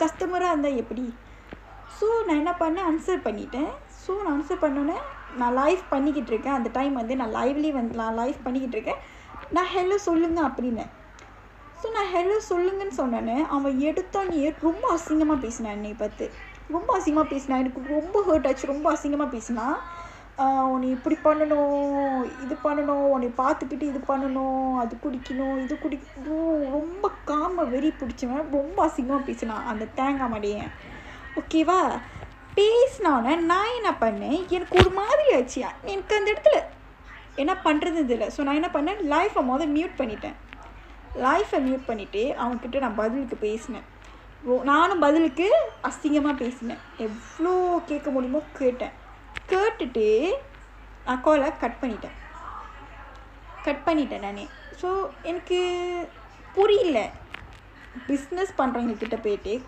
கஸ்டமராக இருந்தால் எப்படி? ஸோ நான் என்ன பண்ணேன், ஆன்சர் பண்ணிட்டேன். ஸோ நான் ஆன்சர் பண்ணோன்னே நான் லைவ் பண்ணிக்கிட்டு இருக்கேன். அந்த டைம் வந்து நான் லைவ் பண்ணிக்கிட்டு இருக்கேன். நான் ஹலோ சொல்லுங்கள் அப்படின்னேன். ஸோ நான் ஹலோ சொல்லுங்கன்னு சொன்னோன்னே அவன் எடுத்தானே ரொம்ப அசிங்கமாக பேசினான். என்னை பார்த்து ரொம்ப அசிங்கமாக பேசினான். எனக்கு ரொம்ப ஹர்ட் ஆச்சு. ரொம்ப அசிங்கமாக பேசினான். உன்னை இப்படி பண்ணணும், இது பண்ணணும், உன்னை பார்த்துக்கிட்டு இது பண்ணணும், அது குடிக்கணும், இது குடிக்கணும், ரொம்ப வெறி பிடிச்சவன் ரொம்ப அசிங்கமாக பேசினான் அந்த தேங்காய் மடையன். ஓகேவா? பேசினோன்னே நான் என்ன பண்ணேன், எனக்கு ஒரு மாதிரி ஆச்சு. எனக்கு அந்த இடத்துல என்ன பண்ணுறது இதில்லை. ஸோ நான் என்ன பண்ணேன், லைஃப்பை மியூட் பண்ணிட்டேன். லைஃப்பை மியூட் பண்ணிவிட்டு அவன்கிட்ட நான் பதிலுக்கு பேசினேன். நானும் பதிலுக்கு அசிங்கமாக பேசினேன். எவ்வளோ கேட்க முடியுமோ கேட்டுட்டு நான் காலை கட் பண்ணிட்டேன் நானே. ஸோ எனக்கு புரியல, பிஸ்னஸ் பண்ணுறவங்கக்கிட்ட போய்ட்டு